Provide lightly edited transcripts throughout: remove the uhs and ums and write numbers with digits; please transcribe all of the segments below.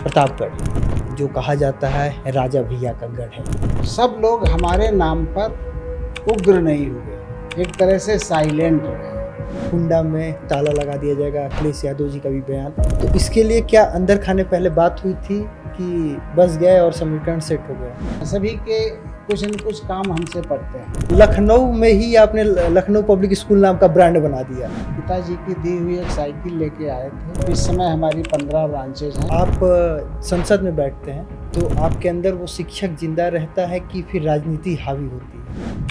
प्रतापगढ़, जो कहा जाता है राजा भैया का गढ़ है। सब लोग हमारे नाम पर उग्र नहीं हुए, एक तरह से साइलेंट रहे। कुंडा में ताला लगा दिया जाएगा, अखिलेश यादव जी का भी बयान। तो इसके लिए क्या अंदर खाने पहले बात हुई थी कि बस गए और समीकरण सेट हो गया? सभी के कुछ न कुछ काम हमसे पड़ते हैं। लखनऊ में ही आपने लखनऊ पब्लिक स्कूल नाम का ब्रांड बना दिया। पिताजी की दी हुई एक साइकिल लेके आए थे। इस समय हमारी 15 ब्रांचेज हैं। आप संसद में बैठते हैं तो आपके अंदर वो शिक्षक जिंदा रहता है कि फिर राजनीति हावी होती है?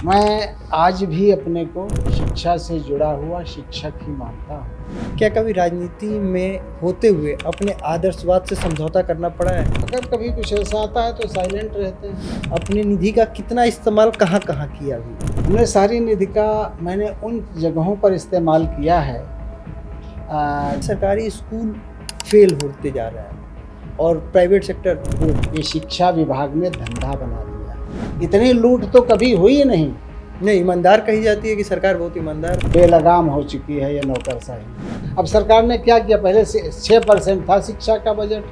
मैं आज भी अपने को शिक्षा से जुड़ा हुआ शिक्षक ही मानता हूँ। क्या कभी राजनीति में होते हुए अपने आदर्शवाद से समझौता करना पड़ा है? अगर कभी कुछ ऐसा आता है तो साइलेंट रहते हैं। अपनी निधि का कितना इस्तेमाल कहाँ कहाँ किया अभी? हमने सारी निधि का मैंने उन जगहों पर इस्तेमाल किया है। सरकारी स्कूल फेल होते जा रहा है और प्राइवेट सेक्टर ये शिक्षा विभाग ने धंधा बना दिया। इतनी लूट तो कभी हुई ही नहीं। ईमानदार कही जाती है कि सरकार बहुत ईमानदार। बेलगाम हो चुकी है ये नौकरशाही। अब सरकार ने क्या किया, पहले से 6% था शिक्षा का बजट,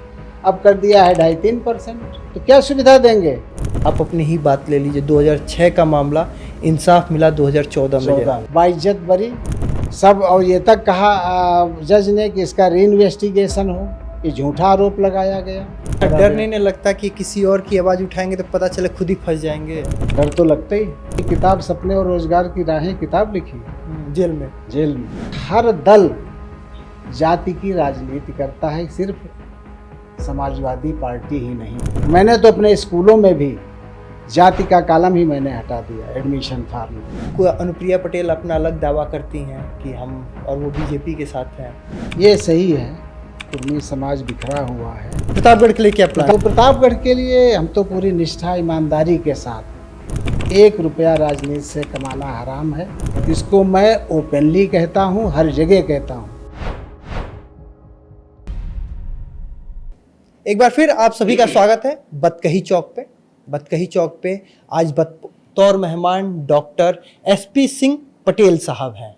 अब कर दिया है 2.5-3%। तो क्या सुविधा देंगे? आप अपनी ही बात ले लीजिए, 2006 का मामला, इंसाफ मिला 2014 में। बाइज्जत बरी सब, और ये तक कहा जज ने कि इसका रीइन्वेस्टिगेशन हो। ये झूठा आरोप लगाया गया। डर नहीं लगता कि किसी और की आवाज़ उठाएंगे तो पता चले खुद ही फंस जाएंगे? डर तो लगता ही। किताब सपने और रोजगार की राहें किताब लिखी जेल में। हर दल जाति की राजनीति करता है, सिर्फ समाजवादी पार्टी ही नहीं। मैंने तो अपने स्कूलों में भी जाति का कॉलम ही मैंने हटा दिया एडमिशन फॉर्म में। अनुप्रिया पटेल अपना अलग दावा करती हैं कि हम, और वो बीजेपी के साथ हैं। ये सही है, कुर्मी समाज बिखरा हुआ है। प्रतापगढ़ के लिए क्या प्लान? तो प्रतापगढ़ के लिए हम तो पूरी निष्ठा ईमानदारी के साथ, 1 रुपया राजनीति से कमाना हराम है। इसको मैं ओपनली कहता हूँ, हर जगह कहता हूँ। एक बार फिर आप सभी का स्वागत है बतकही चौक पे। आज बतौर मेहमान डॉक्टर SP सिंह पटेल साहब हैं।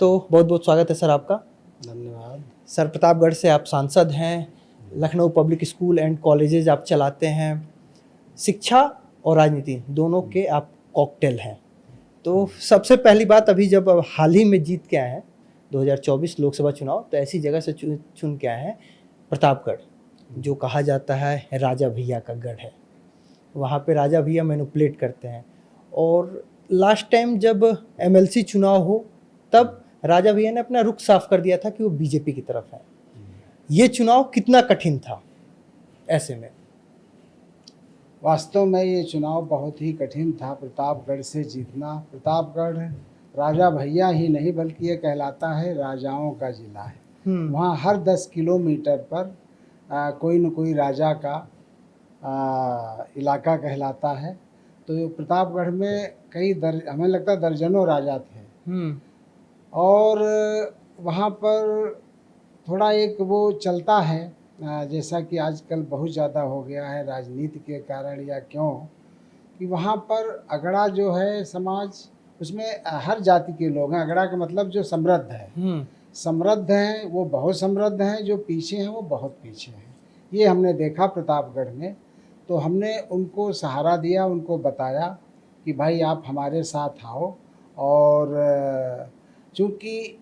तो बहुत बहुत स्वागत है सर आपका। धन्यवाद सर। प्रतापगढ़ से आप सांसद हैं, Lucknow public school and colleges आप चलाते हैं, शिक्षा और राजनीति दोनों के आप कॉकटेल हैं। तो सबसे पहली बात, अभी जब हाल ही में जीत के आए हैं 2024 लोकसभा चुनाव, तो ऐसी जगह से चुन के आए हैं प्रतापगढ़, जो कहा जाता है राजा भैया का गढ़ है। वहाँ पे राजा भैया मैनिपुलेट करते हैं। और लास्ट टाइम जब MLC चुनाव हो तब राजा भैया ने अपना रुख साफ कर दिया था कि वो बीजेपी की तरफ है। ये चुनाव कितना कठिन था ऐसे में? वास्तव में ये चुनाव बहुत ही कठिन था। प्रतापगढ़ से जीतना, प्रतापगढ़ राजा भैया ही नहीं बल्कि ये कहलाता है राजाओं का जिला है। वहाँ हर 10 किलोमीटर पर कोई न कोई राजा का इलाका कहलाता है। तो प्रतापगढ़ में हमें लगता है दर्जनों राजा थे। और वहाँ पर थोड़ा एक वो चलता है, जैसा कि आजकल बहुत ज़्यादा हो गया है राजनीति के कारण या क्यों, कि वहाँ पर अगड़ा जो है समाज, उसमें हर जाति के लोग हैं। अगड़ा का मतलब जो समृद्ध है, समृद्ध हैं वो बहुत समृद्ध हैं, जो पीछे हैं वो बहुत पीछे हैं। ये हमने देखा प्रतापगढ़ में। तो हमने उनको सहारा दिया, उनको बताया कि भाई आप हमारे साथ आओ। और चूँकि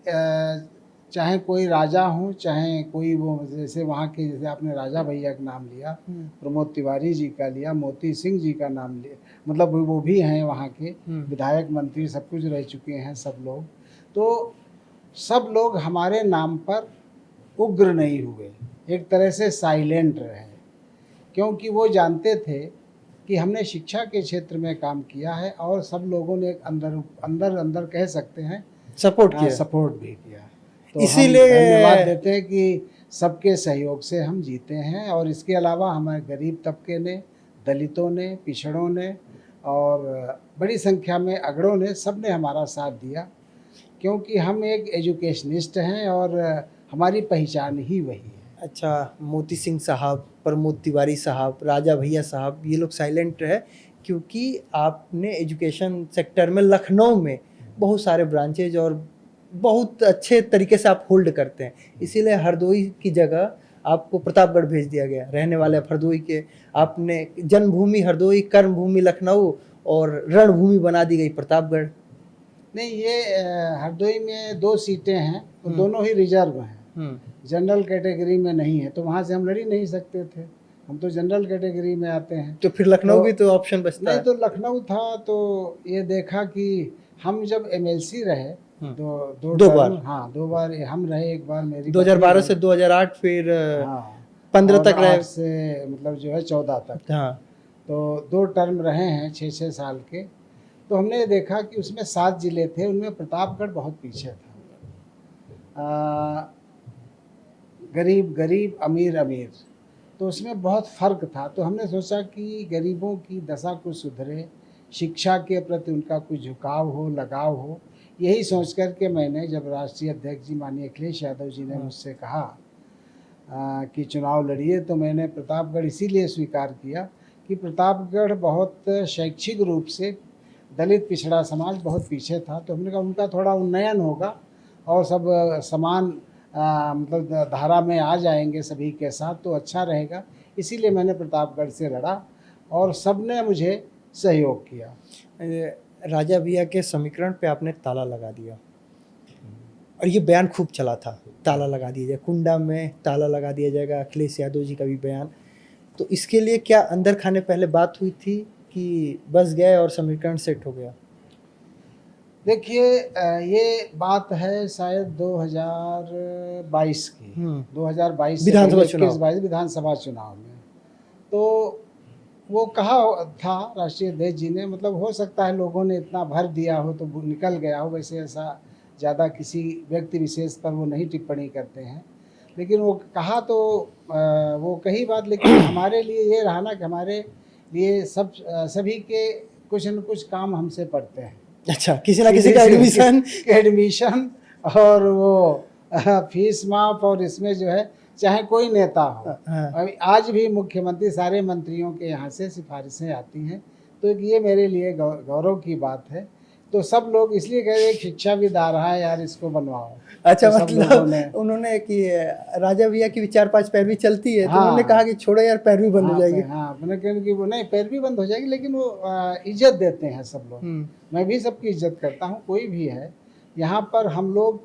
चाहे कोई राजा हो, चाहे कोई वो, जैसे वहाँ के, जैसे आपने राजा भैया का नाम लिया, प्रमोद तिवारी जी का लिया, मोती सिंह जी का नाम लिया, मतलब वो भी हैं वहाँ के विधायक, मंत्री, सब कुछ रह चुके हैं सब लोग। तो सब लोग हमारे नाम पर उग्र नहीं हुए, एक तरह से साइलेंट रहे, क्योंकि वो जानते थे कि हमने शिक्षा के क्षेत्र में काम किया है और सब लोगों ने अंदर कह सकते हैं सपोर्ट भी किया। तो इसीलिए धन्यवाद देते हैं कि सबके सहयोग से हम जीते हैं। और इसके अलावा हमारे गरीब तबके ने, दलितों ने, पिछड़ों ने और बड़ी संख्या में अगड़ों ने, सब ने हमारा साथ दिया, क्योंकि हम एक एजुकेशनिस्ट हैं और हमारी पहचान ही वही है। अच्छा, मोती सिंह साहब, प्रमोद तिवारी साहब, राजा भैया साहब, ये लोग साइलेंट रहे क्योंकि आपने एजुकेशन सेक्टर में लखनऊ में बहुत सारे ब्रांचेज और बहुत अच्छे तरीके से आप होल्ड करते हैं। इसीलिए हरदोई की जगह आपको प्रतापगढ़ भेज दिया गया, रहने वाले आप हरदोई के, आपने जन्मभूमि हरदोई, कर्मभूमि लखनऊ और रणभूमि बना दी गई प्रतापगढ़। नहीं, ये हरदोई में 2 सीटें हैं, तो दोनों ही रिजर्व हैं, जनरल कैटेगरी में नहीं है, तो वहाँ से हम लड़ ही नहीं सकते थे, हम तो जनरल कैटेगरी में आते हैं। तो फिर लखनऊ भी तो ऑप्शन बचता नहीं है। तो लखनऊ था, तो ये देखा कि हम जब एमएलसी रहे दो दो टर्म, बार। हाँ 2 बार हम रहे, एक बार मेरी 2012 से 2008, फिर हाँ 15 और तक रहे। 8 से मतलब जो है 14 तक, हाँ, तो 2 टर्म रहे हैं 6-6 साल के। तो हमने देखा कि उसमें 7 जिले थे, उनमें प्रतापगढ़ बहुत पीछे था, गरीब गरीब अमीर अमीर, तो उसमें बहुत फ़र्क था। तो हमने सोचा कि गरीबों की दशा कुछ सुधरे, शिक्षा के प्रति उनका कुछ झुकाव हो, लगाव हो। यही सोच कर के मैंने, जब राष्ट्रीय अध्यक्ष जी माननीय अखिलेश यादव जी ने मुझसे कहा कि चुनाव लड़िए, तो मैंने प्रतापगढ़ इसीलिए स्वीकार किया कि प्रतापगढ़ बहुत शैक्षिक रूप से दलित पिछड़ा समाज बहुत पीछे था। तो हमने कहा उनका थोड़ा उन्नयन होगा और सब समान मतलब धारा में आ जाएंगे सभी के साथ, तो अच्छा रहेगा। इसीलिए मैंने प्रतापगढ़ से लड़ा और सबने मुझे सहयोग किया। राजा भैया के समीकरण पे आपने ताला लगा दिया, और ये बयान खूब चला था, ताला लगा दिया जाए, कुंडा में ताला लगा दिया जाएगा, अखिलेश यादव जी का भी बयान। तो इसके लिए क्या अंदर खाने पहले बात हुई थी कि बस गए और समीकरण सेट हो गया? देखिए, ये बात है शायद 2022 की, 2022 विधानसभा चुनाव, 21-22 विधानसभा चुनाव में। तो वो कहा था राष्ट्रीय अध्यक्ष जी ने, मतलब हो सकता है लोगों ने इतना भर दिया हो तो वो निकल गया हो, वैसे ऐसा ज़्यादा किसी व्यक्ति विशेष पर वो नहीं टिप्पणी करते हैं, लेकिन वो कहा तो वो कही बात, लेकिन हमारे लिए ये रहा ना कि हमारे लिए सभी के कुछ न कुछ काम हमसे पड़ते हैं। अच्छा, किसी ना किसी का एडमिशन और वो फीस माफ, और इसमें जो है चाहे कोई नेता हो, अभी आज भी मुख्यमंत्री सारे मंत्रियों के यहाँ से सिफारिशें आती हैं, तो ये मेरे लिए गौरव की बात है। तो सब लोग इसलिए कह रहे हैं शिक्षाविद आ रहा है यार, इसको बनवाओ। अच्छा, तो मतलब उन्होंने कि राजा भैया की भी 4-5 पैरवी चलती है, तो उन्होंने कहा कि छोड़ो यार, पैरवी बंद हो जाएगी। हाँ, मैंने कहा कि वो नहीं, पैरवी बंद हो जाएगी, लेकिन वो इज्जत देते हैं सब लोग। मैं भी सबकी इज्जत करता हूँ, कोई भी है यहाँ पर। हम लोग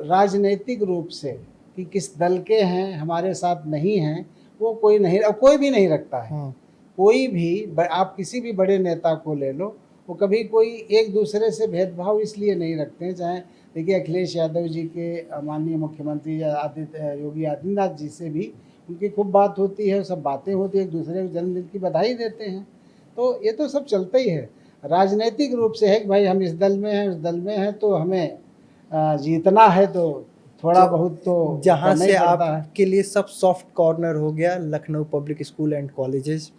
राजनीतिक रूप से कि किस दल के हैं, हमारे साथ नहीं हैं, वो कोई नहीं, कोई भी नहीं रखता है। कोई भी, आप किसी भी बड़े नेता को ले लो, वो कभी कोई एक दूसरे से भेदभाव इसलिए नहीं रखते हैं। चाहे देखिए अखिलेश यादव जी के माननीय मुख्यमंत्री योगी आदित्यनाथ जी से भी उनकी खूब बात होती है, सब बातें होती है, एक दूसरे को जन्मदिन की बधाई देते हैं। तो ये तो सब चलता ही है। राजनीतिक रूप से है कि भाई हम इस दल में हैं, उस दल में हैं, तो हमें जीतना है, तो थोड़ा बहुत तो जहाँ से आपके लिए सब सॉफ्ट कॉर्नर हो गया, Lucknow public school and colleges.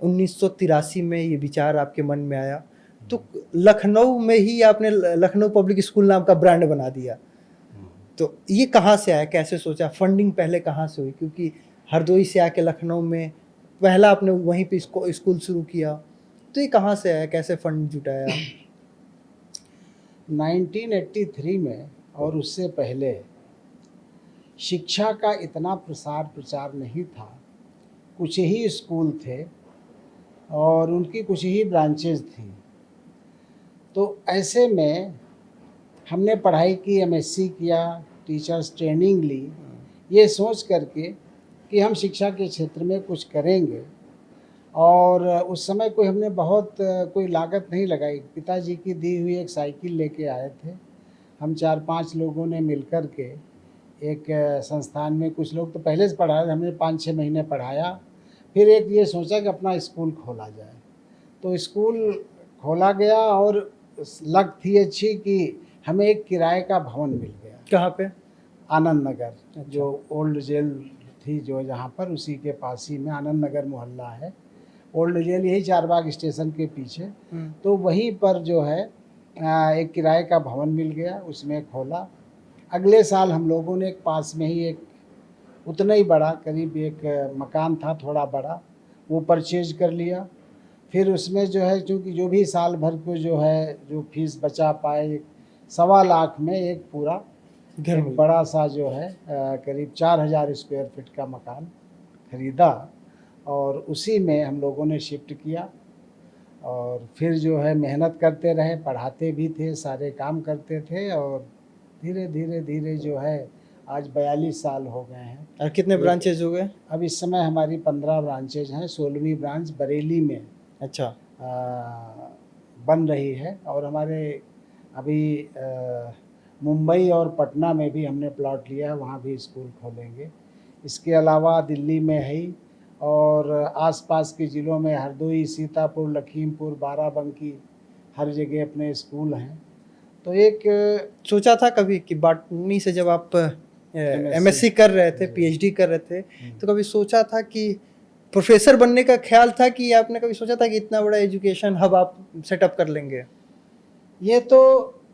1983 में ये विचार आपके मन में आया, तो लखनऊ में ही आपने लखनऊ पब्लिक स्कूल नाम का ब्रांड बना दिया। तो ये कहाँ से आया, कैसे सोचा, फंडिंग पहले कहाँ से हुई? क्योंकि हरदोई से आके लखनऊ में पहला आपने वहीं पे स्कूल शुरू किया, तो ये कहाँ से आया, कैसे फंड जुटाया? 1983 में और उससे पहले शिक्षा का इतना प्रसार प्रचार नहीं था। कुछ ही स्कूल थे और उनकी कुछ ही ब्रांचेज थी। तो ऐसे में हमने पढ़ाई की, एमएससी किया, टीचर्स ट्रेनिंग ली, ये सोच करके कि हम शिक्षा के क्षेत्र में कुछ करेंगे। और उस समय कोई हमने बहुत कोई लागत नहीं लगाई। पिताजी की दी हुई एक साइकिल लेके आए थे। हम 4-5 लोगों ने मिलकर के एक संस्थान में, कुछ लोग तो पहले से पढ़ा रहे, हमने 5-6 महीने पढ़ाया। फिर एक ये सोचा कि अपना स्कूल खोला जाए, तो स्कूल खोला गया और लक थी अच्छी कि हमें एक किराए का भवन मिल गया। कहाँ पे? आनंद नगर, जो ओल्ड जेल थी जो जहाँ पर, उसी के पास ही में आनंद नगर मोहल्ला है। ओल्ड जेल यही चारबाग स्टेशन के पीछे। तो वहीं पर जो है एक किराए का भवन मिल गया, उसमें खोला। अगले साल हम लोगों ने एक पास में ही एक उतना ही बड़ा, करीब एक मकान था थोड़ा बड़ा, वो परचेज कर लिया। फिर उसमें जो है, चूँकि जो भी साल भर को जो है जो फीस बचा पाए, 1.25 लाख में एक पूरा घर एक मिल बड़ा सा जो है करीब 4000 स्क्वायर फीट का मकान खरीदा और उसी में हम लोगों ने शिफ्ट किया और फिर जो है मेहनत करते रहे, पढ़ाते भी थे, सारे काम करते थे और धीरे धीरे धीरे जो है आज 42 साल हो गए हैं। और कितने ब्रांचेज हो गए? अब इस समय हमारी 15 ब्रांचेज हैं। 16वीं ब्रांच बरेली में अच्छा। बन रही है और हमारे अभी मुंबई और पटना में भी हमने प्लॉट लिया है, वहाँ भी स्कूल खोलेंगे। इसके अलावा दिल्ली में है ही और आसपास के ज़िलों में हरदोई, सीतापुर, लखीमपुर, बाराबंकी हर जगह अपने स्कूल हैं। तो एक सोचा था कभी कि बॉटनी से जब आप एमएससी कर रहे थे, पीएचडी कर रहे थे, तो कभी सोचा था कि प्रोफेसर बनने का ख्याल था कि आपने कभी सोचा था कि इतना बड़ा एजुकेशन हब आप सेटअप कर लेंगे? ये तो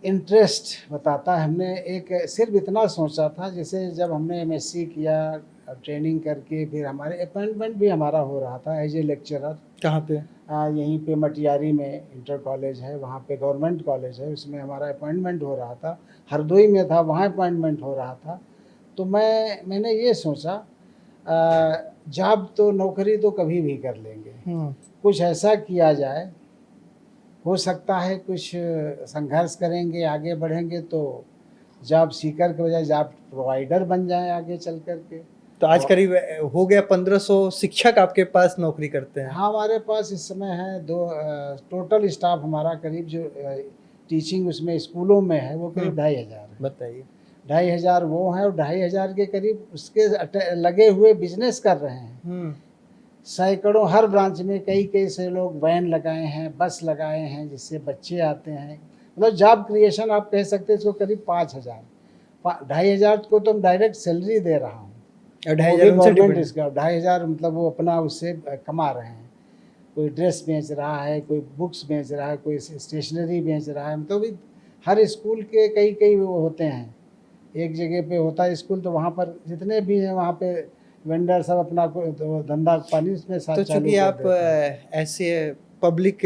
इंटरेस्ट बताता है। हमने एक सिर्फ इतना सोचा था, जैसे जब हमने एमएससी किया, ट्रेनिंग करके फिर हमारे अपॉइंटमेंट भी हमारा हो रहा था एज ए लेक्चरर। कहाँ पे? यहीं पे मटियारी में इंटर कॉलेज है, वहाँ पे गवर्नमेंट कॉलेज है, उसमें हमारा अपॉइंटमेंट हो रहा था। हरदोई में था, वहाँ अपॉइंटमेंट हो रहा था। तो मैंने ये सोचा जॉब तो नौकरी तो कभी भी कर लेंगे, कुछ ऐसा किया जाए, हो सकता है कुछ संघर्ष करेंगे, आगे बढ़ेंगे तो जॉब सीकर के बजाय जॉब प्रोवाइडर बन जाए आगे चल कर के। तो आज करीब हो गया 1500 शिक्षक आपके पास नौकरी करते हैं? हाँ, हमारे पास इस समय है टोटल स्टाफ हमारा करीब जो टीचिंग उसमें स्कूलों में है वो करीब 2500 है। बताइए। 2500 वो हैं और 2500 के करीब उसके लगे हुए बिजनेस कर रहे हैं। सैकड़ों हर ब्रांच में कई कई से लोग वैन लगाए हैं, बस लगाए हैं जिससे बच्चे आते हैं। मतलब जॉब क्रिएशन आप कह सकते हैं इसको करीब 5000 2500 को तो डायरेक्ट सैलरी दे रहा हूँ। 2500 मतलब वो अपना उससे कमा रहे हैं। कोई ड्रेस बेच रहा है, कोई बुक्स बेच रहा है, कोई स्टेशनरी बेच रहा है। मतलब हर स्कूल के कई कई वो होते हैं। एक जगह पे होता है स्कूल तो वहाँ पर जितने भी हैं वहाँ पे वेंडर सब अपना तो धंधा पानी उसमें साथ तो चालू चूंकि कर आप देते हैं। ऐसे पब्लिक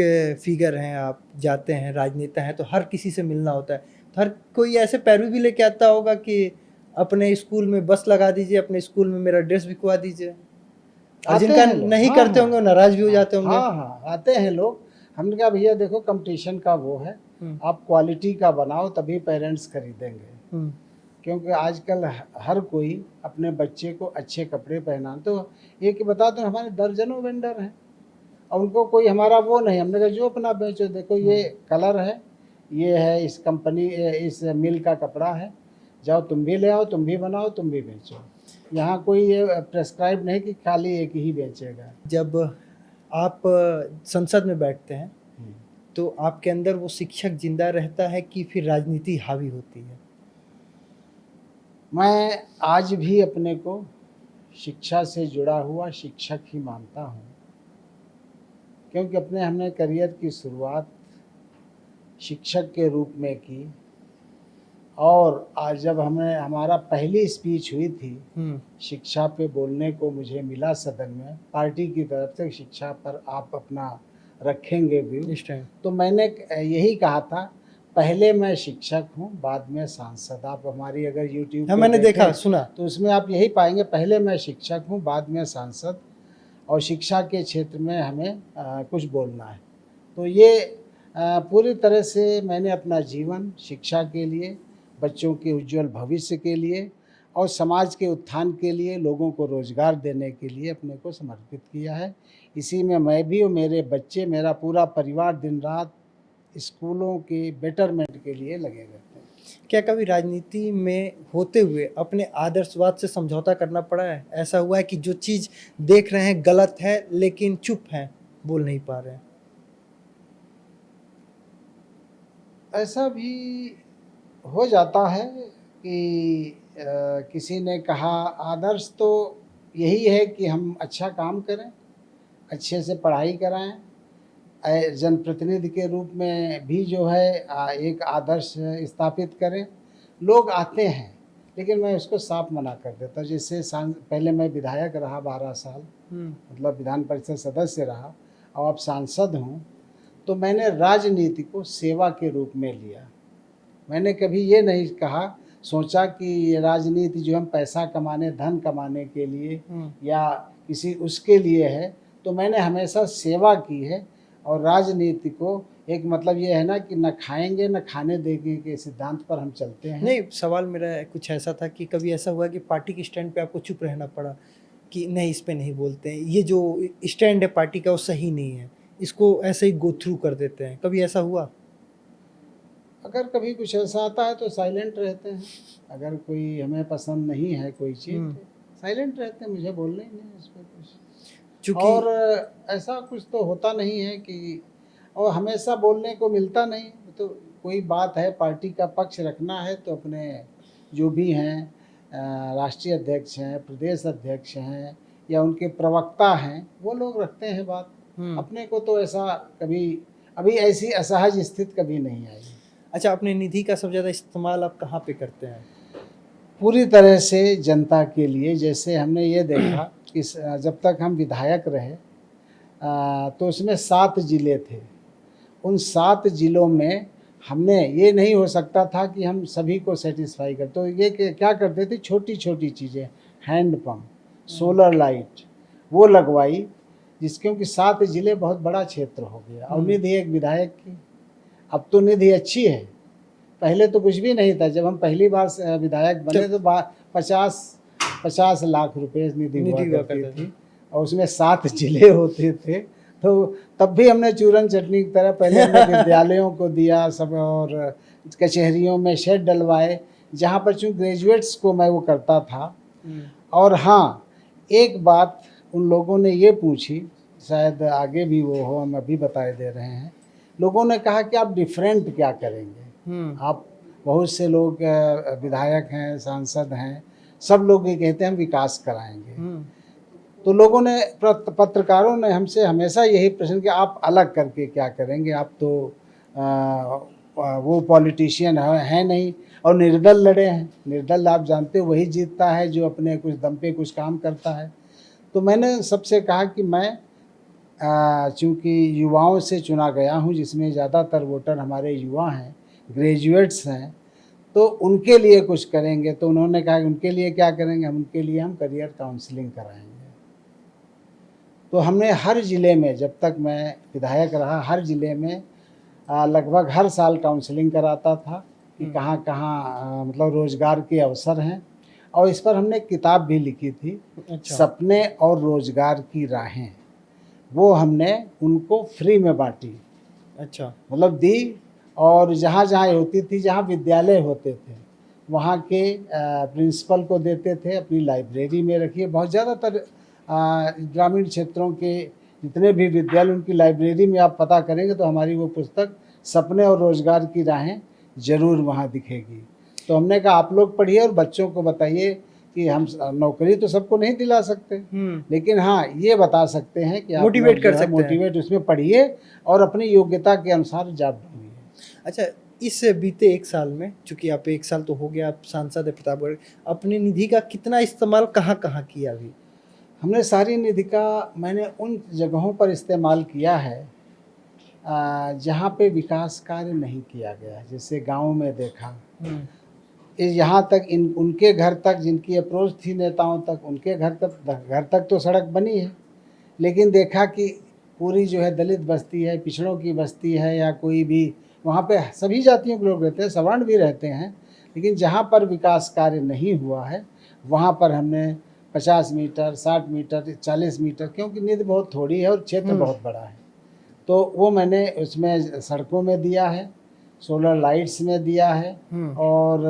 फिगर हैं, आप जाते हैं, राजनेता हैं, तो हर किसी से मिलना होता है, तो हर कोई ऐसे पैरवी भी लेके आता होगा कि अपने स्कूल में बस लगा दीजिए, अपने स्कूल में मेरा ड्रेस बिकवा दीजिए। और जिनका नहीं हाँ, करते हाँ, होंगे नाराज भी हो जाते होंगे। हाँ हाँ, आते हैं लोग। हमने कहा भैया देखो कंपटीशन का वो है, आप क्वालिटी का बनाओ तभी पेरेंट्स खरीदेंगे। क्योंकि आजकल हर कोई अपने बच्चे को अच्छे कपड़े पहना। तो एक बता दो हमारे दर्जनों वेंडर हैं और उनको कोई हमारा वो नहीं। हमने कहा जो अपना बेचो, देखो ये कलर है, ये है इस कंपनी इस मिल का कपड़ा है, जाओ तुम भी ले आओ, तुम भी बनाओ, तुम भी बेचो। यहाँ कोई ये प्रेस्क्राइब नहीं कि खाली एक ही बेचेगा। जब आप संसद में बैठते हैं तो आपके अंदर वो शिक्षक जिंदा रहता है कि फिर राजनीति हावी होती है? मैं आज भी अपने को शिक्षा से जुड़ा हुआ शिक्षक ही मानता हूँ, क्योंकि हमने करियर की शुरुआत शिक्षक के रूप में की। और आज जब हमारा पहली स्पीच हुई थी शिक्षा पे बोलने को मुझे मिला सदन में, पार्टी की तरफ से शिक्षा पर आप अपना रखेंगे व्यू, तो मैंने यही कहा था पहले मैं शिक्षक हूँ बाद में सांसद। आप हमारी अगर यूट्यूब पे मैंने देखा सुना तो उसमें आप यही पाएंगे, पहले मैं शिक्षक हूँ बाद में सांसद, और शिक्षा के क्षेत्र में हमें कुछ बोलना है। तो ये पूरी तरह से मैंने अपना जीवन शिक्षा के लिए, बच्चों के उज्जवल भविष्य के लिए और समाज के उत्थान के लिए, लोगों को रोज़गार देने के लिए अपने को समर्पित किया है। इसी में मैं भी और मेरे बच्चे, मेरा पूरा परिवार दिन रात स्कूलों के बेटरमेंट के लिए लगे रहते हैं। क्या कभी राजनीति में होते हुए अपने आदर्शवाद से समझौता करना पड़ा है? ऐसा हुआ है कि जो चीज़ देख रहे हैं गलत है लेकिन चुप हैं, बोल नहीं पा रहे हैं? ऐसा भी हो जाता है कि किसी ने कहा आदर्श तो यही है कि हम अच्छा काम करें, अच्छे से पढ़ाई कराएं, जनप्रतिनिधि के रूप में भी जो है एक आदर्श स्थापित करें। लोग आते हैं लेकिन मैं उसको साफ मना कर देता हूँ। जैसे पहले मैं विधायक रहा 12 साल, मतलब विधान परिषद सदस्य रहा, और अब सांसद हूँ, तो मैंने राजनीति को सेवा के रूप में लिया। मैंने कभी ये नहीं कहा सोचा कि ये राजनीति जो हम पैसा कमाने, धन कमाने के लिए या किसी उसके लिए है, तो मैंने हमेशा सेवा की है। और राजनीति को एक मतलब ये है ना कि न खाएंगे न खाने देंगे के सिद्धांत पर हम चलते हैं। नहीं, सवाल मेरा कुछ ऐसा था कि कभी ऐसा हुआ कि पार्टी के स्टैंड पे आपको चुप रहना पड़ा कि नहीं, इस पे नहीं बोलते हैं, ये जो स्टैंड है पार्टी का वो सही नहीं है, इसको ऐसे ही गो थ्रू कर देते हैं, कभी ऐसा हुआ? अगर कभी कुछ ऐसा आता है तो साइलेंट रहते हैं। अगर कोई हमें पसंद नहीं है कोई चीज़ तो साइलेंट रहते हैं, मुझे बोलना ही नहीं है इस पर कुछ। और ऐसा कुछ तो होता नहीं है कि, और हमेशा बोलने को मिलता नहीं। तो कोई बात है, पार्टी का पक्ष रखना है तो अपने जो भी हैं राष्ट्रीय अध्यक्ष हैं, प्रदेश अध्यक्ष हैं या उनके प्रवक्ता हैं, वो लोग रखते हैं बात। अपने को तो ऐसा कभी, अभी ऐसी असहज स्थिति कभी नहीं आई। अच्छा, अपने निधि का सबसे ज़्यादा इस्तेमाल आप कहाँ पे करते हैं? पूरी तरह से जनता के लिए। जैसे हमने ये देखा कि जब तक हम विधायक रहे तो उसमें 7 ज़िले थे। उन 7 ज़िलों में हमने, ये नहीं हो सकता था कि हम सभी को सेटिस्फाई कर, तो ये क्या करते थे, छोटी छोटी चीज़ें, हैंड पंप, सोलर लाइट वो लगवाई, क्योंकि 7 ज़िले बहुत बड़ा क्षेत्र हो गया। और निधि एक विधायक की, अब तो निधि अच्छी है, पहले तो कुछ भी नहीं था। जब हम पहली बार विधायक बने तो 50 लाख रुपए निधि हुआ करती थी और उसमें 7 जिले होते थे। तो तब भी हमने चूरन चटनी की तरह पहले हमने विद्यालयों को दिया सब, और कचहरियों में शेड डलवाए, जहाँ पर चूँकि ग्रेजुएट्स को मैं वो करता था। और हाँ, एक बात उन लोगों ने ये पूछी, शायद आगे भी वो हो, हम अभी बताए दे रहे हैं। लोगों ने कहा कि आप डिफरेंट क्या करेंगे। आप, बहुत से लोग विधायक हैं, सांसद हैं, सब लोग ये कहते हैं हम विकास कराएंगे। तो लोगों ने, पत्रकारों ने हमसे हमेशा यही प्रश्न किया, आप अलग करके क्या करेंगे, आप तो वो पॉलिटिशियन है नहीं, और निर्दल लड़े हैं। निर्दल आप जानते हो वही जीतता है जो अपने कुछ दम पे कुछ काम करता है। तो मैंने सबसे कहा कि मैं चूँकि युवाओं से चुना गया हूँ, जिसमें ज़्यादातर वोटर हमारे युवा हैं, ग्रेजुएट्स हैं, तो उनके लिए कुछ करेंगे। तो उन्होंने कहा कि उनके लिए क्या करेंगे, उनके लिए हम करियर काउंसलिंग कराएंगे। तो हमने हर ज़िले में, जब तक मैं विधायक रहा, हर ज़िले में लगभग हर साल काउंसलिंग कराता था कि कहाँ कहाँ मतलब रोज़गार के अवसर हैं। और इस पर हमने किताब भी लिखी थी, अच्छा। सपने और रोज़गार की राहें। वो हमने उनको फ्री में बांटी। अच्छा, मतलब दी, और जहाँ जहाँ होती थी, जहाँ विद्यालय होते थे, वहाँ के प्रिंसिपल को देते थे, अपनी लाइब्रेरी में रखिए। बहुत ज़्यादातर ग्रामीण क्षेत्रों के जितने भी विद्यालय, उनकी लाइब्रेरी में आप पता करेंगे तो हमारी वो पुस्तक सपने और रोज़गार की राहें ज़रूर वहाँ दिखेगी। तो हमने कहा आप लोग पढ़िए और बच्चों को बताइए कि हम नौकरी तो सबको नहीं दिला सकते, लेकिन हाँ ये बता सकते हैं कि आप मोटिवेट कर सकते हैं। मोटिवेट उसमें पढ़िए और अपनी योग्यता के अनुसार जॉब ढूंढिए। अच्छा, इस बीते 1 साल में, चूंकि आप 1 साल तो हो गया, आप सांसद है प्रतापगढ़, अपनी निधि का कितना इस्तेमाल कहाँ कहाँ किया अभी? हमने सारी निधि का, मैंने उन जगहों पर इस्तेमाल किया है जहाँ पे विकास कार्य नहीं किया गया है। जैसे गाँव में देखा, यहाँ तक उनके घर तक जिनकी अप्रोच थी नेताओं तक, उनके घर तक तो सड़क बनी है, लेकिन देखा कि पूरी जो है दलित बस्ती है, पिछड़ों की बस्ती है, या कोई भी, वहाँ पे सभी जातियों के लोग रहते हैं, सवर्ण भी रहते हैं, लेकिन जहाँ पर विकास कार्य नहीं हुआ है वहाँ पर हमने 50 मीटर, 60 मीटर, 40 मीटर, क्योंकि निधि बहुत थोड़ी है और क्षेत्र बहुत बड़ा है, तो वो मैंने उसमें सड़कों में दिया है, सोलर लाइट्स में दिया है, और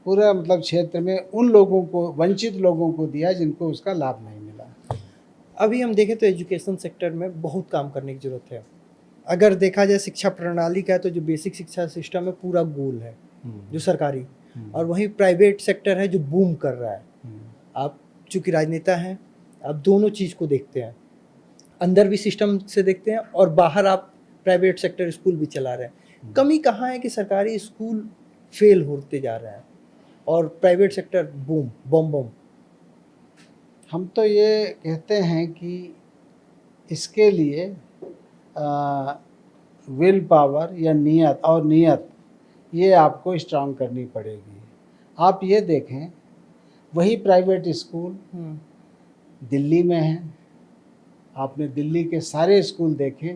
पूरा मतलब क्षेत्र में उन लोगों को, वंचित लोगों को दिया जिनको उसका लाभ नहीं मिला। अभी हम देखें तो एजुकेशन सेक्टर में बहुत काम करने की ज़रूरत है। अगर देखा जाए शिक्षा प्रणाली का, तो जो बेसिक शिक्षा सिस्टम है पूरा गोल है, जो सरकारी, और वहीं प्राइवेट सेक्टर है जो बूम कर रहा है। आप चूँकि राजनेता हैं, आप दोनों चीज़ को देखते हैं, अंदर भी सिस्टम से देखते हैं और बाहर आप प्राइवेट सेक्टर स्कूल भी चला रहे हैं। कमी कहाँ है कि सरकारी स्कूल फेल होते जा रहे हैं और प्राइवेट सेक्टर बूम बम बम? हम तो ये कहते हैं कि इसके लिए विल पावर या नियत ये आपको स्ट्रांग करनी पड़ेगी। आप ये देखें, वही प्राइवेट स्कूल दिल्ली में है, आपने दिल्ली के सारे स्कूल देखे,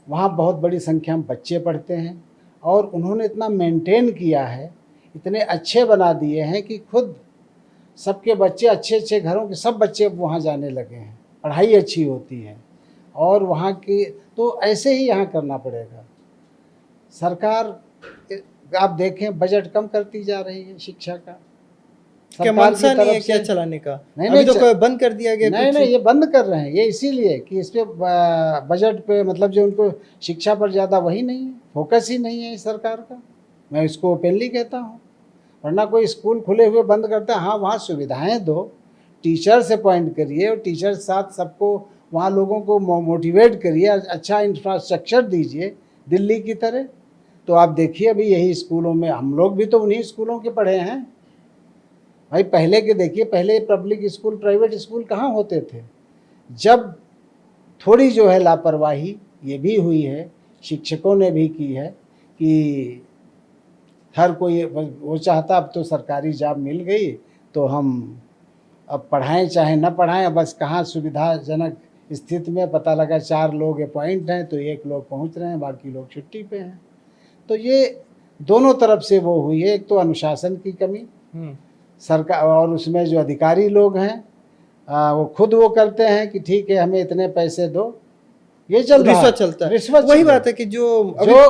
वहाँ बहुत बड़ी संख्या में बच्चे पढ़ते हैं और उन्होंने इतना मेंटेन किया है, इतने अच्छे बना दिए हैं कि खुद सबके बच्चे, अच्छे अच्छे घरों के सब बच्चे वहाँ जाने लगे हैं, पढ़ाई अच्छी होती है। और वहाँ की तो ऐसे ही यहाँ करना पड़ेगा। सरकार आप देखें बजट कम करती जा रही है शिक्षा का। क्या मंशा नहीं है क्या चलाने का? नहीं, अभी तो बंद कर दिया गया। नहीं, ये बंद कर रहे हैं ये इसीलिए कि इस पे बजट पे मतलब जो उनको शिक्षा पर ज़्यादा वही नहीं है, फोकस ही नहीं है इस सरकार का। मैं इसको ओपनली कहता हूँ। वरना कोई स्कूल खुले हुए बंद करता है, हाँ वहाँ सुविधाएं दो, टीचर से अपॉइंट करिए और टीचर के साथ सबको वहाँ लोगों को मोटिवेट करिए, अच्छा इंफ्रास्ट्रक्चर दीजिए दिल्ली की तरह। तो आप देखिए अभी यही स्कूलों में, हम लोग भी तो उन्हीं स्कूलों के पढ़े हैं भाई। पहले के देखिए, पहले पब्लिक स्कूल प्राइवेट स्कूल कहाँ होते थे। जब थोड़ी जो है लापरवाही ये भी हुई है, शिक्षकों ने भी की है कि हर कोई वो चाहता अब तो सरकारी जॉब मिल गई तो हम अब पढ़ाएं चाहे न पढ़ाएं, बस कहाँ सुविधाजनक स्थिति में पता लगा 4 लोग अपॉइंट हैं तो 1 लोग पहुंच रहे हैं, बाकी लोग छुट्टी पे हैं। तो ये दोनों तरफ से वो हुई है। एक तो अनुशासन की कमी सरकार, और उसमें जो अधिकारी लोग हैं वो खुद वो करते हैं कि ठीक है हमें इतने पैसे दो, ये चल रहा है, रिश्वत चलता है। रिश्वत वही बात है कि जो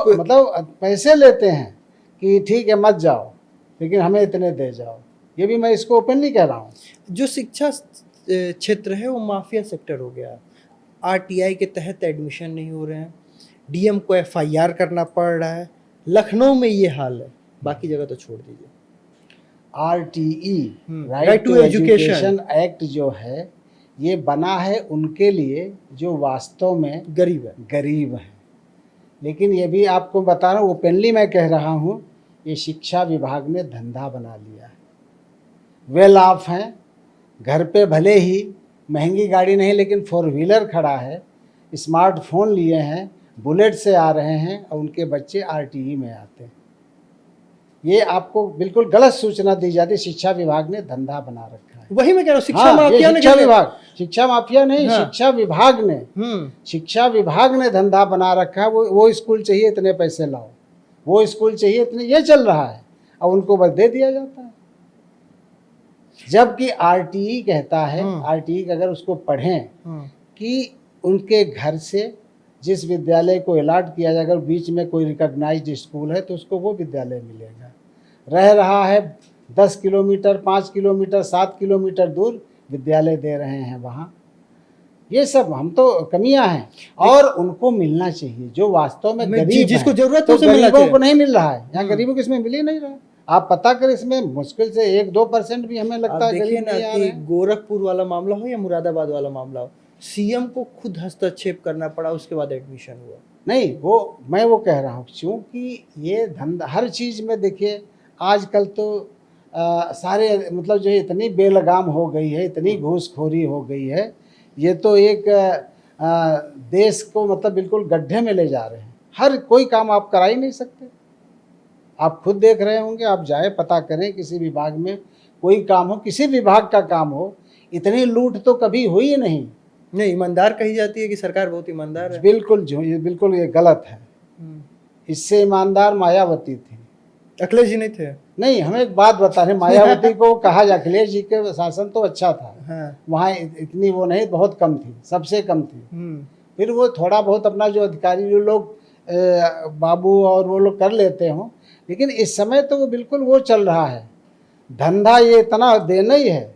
मतलब पैसे लेते हैं कि ठीक है मत जाओ लेकिन हमें इतने दे जाओ। ये भी मैं इसको ओपनली कह रहा हूँ। जो शिक्षा क्षेत्र है वो माफिया सेक्टर हो गया। आरटीआई के तहत एडमिशन नहीं हो रहे हैं, डीएम को एफआईआर करना पड़ रहा है। लखनऊ में ये हाल है, बाकी जगह तो छोड़ दीजिए। RTE, right to education act जो है ये बना है उनके लिए जो वास्तव में गरीब है। लेकिन ये भी आपको बता रहा हूँ, ओपनली मैं कह रहा हूँ, ये शिक्षा विभाग ने धंधा बना लिया है। वेल ऑफ हैं, घर पे भले ही महंगी गाड़ी नहीं लेकिन 4 व्हीलर खड़ा है, स्मार्टफोन लिए हैं, बुलेट से आ रहे हैं और उनके बच्चे आरटीई में आते हैं। ये आपको बिल्कुल गलत सूचना दी जाती है। शिक्षा विभाग ने धंधा बना रखा है। वही मैं कह रहा हूँ, शिक्षा माफिया नहीं, शिक्षा विभाग ने, शिक्षा विभाग ने धंधा बना रखा है। वो स्कूल चाहिए इतने पैसे लाओ, वो स्कूल चाहिए इतने, ये चल रहा है और उनको बस दे दिया जाता है। जबकि आरटीई कहता है, आरटीई अगर उसको पढ़ें कि उनके घर से जिस विद्यालय को अलॉट किया जाएगा, बीच में कोई रिकॉग्नाइज्ड स्कूल है तो उसको वो विद्यालय मिलेगा। रह रहा है 10 किलोमीटर, 5 किलोमीटर, 7 किलोमीटर दूर विद्यालय दे रहे हैं वहाँ। ये सब हम तो कमियां हैं और उनको मिलना चाहिए जो वास्तव में गरीब जिसको जरूरत है। तो गरीबों को नहीं मिल रहा है, यहाँ गरीबों को इसमें मिल ही नहीं रहा है। आप पता करें, इसमें मुश्किल से 1-2% भी हमें लगता है। देखिए ना कि गोरखपुर वाला मामला हो या मुरादाबाद वाला मामला हो, सीएम को खुद हस्तक्षेप करना पड़ा, उसके बाद एडमिशन हुआ। नहीं, वो मैं वो कह रहा हूँ क्योंकि ये धंधा हर चीज़ में देखिए आजकल तो सारे मतलब जो इतनी बेलगाम हो गई है, इतनी घूसखोरी हो गई है, ये तो एक देश को मतलब बिल्कुल गड्ढे में ले जा रहे हैं। हर कोई काम आप करा ही नहीं सकते। आप खुद देख रहे होंगे, आप जाए पता करें किसी विभाग में कोई काम हो, किसी विभाग का काम हो, इतनी लूट तो कभी हुई ही नहीं। ईमानदार कही जाती है कि सरकार बहुत ईमानदार है। बिल्कुल ये गलत है। इससे ईमानदार मायावती थी, अखिलेश जी नहीं थे। नहीं, हमें एक बात बता रहे, मायावती को कहा जाए, अखिलेश जी के शासन तो अच्छा था। हाँ। वहाँ इतनी वो नहीं, बहुत कम थी, सबसे कम थी। फिर वो थोड़ा बहुत अपना जो अधिकारी लोग बाबू और वो लोग कर लेते हों, लेकिन इस समय तो वो बिल्कुल वो चल रहा है धंधा। ये इतना देना ही है।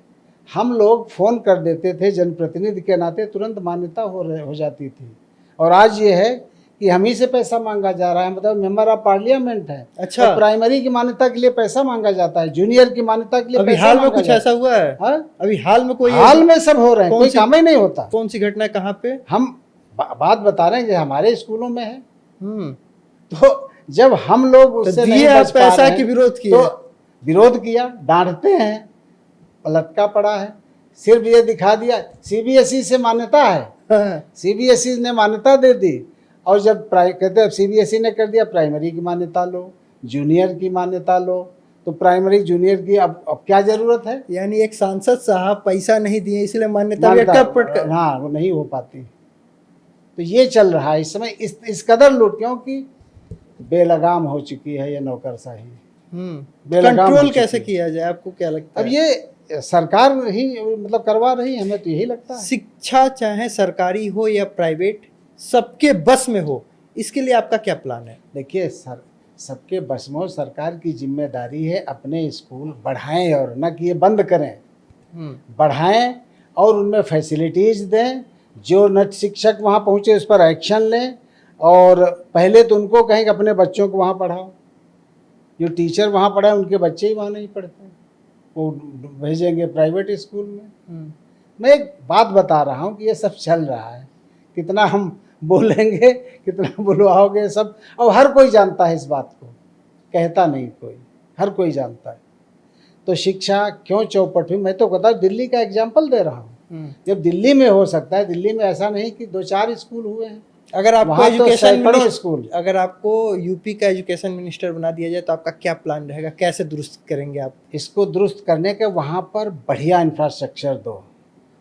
हम लोग फ़ोन कर देते थे जनप्रतिनिधि के नाते, तुरंत मान्यता हो जाती थी। और आज ये है कि हम ही से पैसा मांगा जा रहा है, मतलब मेंबर ऑफ पार्लियामेंट है। अच्छा, तो प्राइमरी की मान्यता के लिए पैसा मांगा जाता है, जूनियर की मान्यता के लिए अभी हाल में कुछ ऐसा हुआ है? अभी हाल में सब हो रहे हैं, कोई काम ही नहीं होता। कौन सी घटना, कहाँ पे? हम बात बता रहे हैं कि हमारे स्कूलों में है। तो जब हम लोग उससे नहीं बच पा पैसा की विरोध किया, तो विरोध किया, डांटते हैं, लटका पड़ा है। सिर्फ ये दिखा दिया सीबीएसई से मान्यता है, सीबीएसई ने मान्यता दे दी। और जब कहते हैं सीबीएसई ने कर दिया, प्राइमरी की मान्यता लो, जूनियर की मान्यता लो, तो प्राइमरी जूनियर की अब क्या जरूरत है? यानी एक सांसद साहब पैसा नहीं दिए इसलिए मान्यता भी अटक हाँ, वो नहीं हो पाती। तो ये चल रहा है इस समय, इस कदर लोग, क्योंकि बेलगाम हो चुकी है ये नौकरशाही। कंट्रोल कैसे किया जाए, आपको क्या लगता अब है? ये सरकार ही मतलब करवा रही है, हमें तो यही लगता है। शिक्षा चाहे सरकारी हो या प्राइवेट, सबके बस में हो, इसके लिए आपका क्या प्लान है? देखिए सर, सबके बस में हो, सरकार की जिम्मेदारी है अपने स्कूल बढ़ाएं, और न कि ये बंद करें, बढ़ाएं और उनमें फैसिलिटीज दें। जो न शिक्षक वहाँ पहुँचे उस पर एक्शन लें, और पहले तो उनको कहें कि अपने बच्चों को वहाँ पढ़ाओ। जो टीचर वहाँ पढ़ाए उनके बच्चे ही वहाँ नहीं पढ़ते, वो भेजेंगे प्राइवेट स्कूल में। मैं एक बात बता रहा हूँ कि ये सब चल रहा है, कितना हम बोलेंगे, कितना बुलवाओगे सब, और हर कोई जानता है इस बात को, कहता नहीं कोई, हर कोई जानता है। तो शिक्षा क्यों चौपट हुई? मैं तो कहता हूँ, दिल्ली का एग्जाम्पल दे रहा हूँ। जब दिल्ली में हो सकता है, दिल्ली में ऐसा नहीं कि 2-4 स्कूल हुए हैं। अगर आपको एजुकेशन स्कूल, अगर आपको यूपी का एजुकेशन मिनिस्टर बना दिया जाए तो आपका क्या प्लान रहेगा, कैसे दुरुस्त करेंगे आप इसको? दुरुस्त करने के वहाँ पर बढ़िया इंफ्रास्ट्रक्चर दो,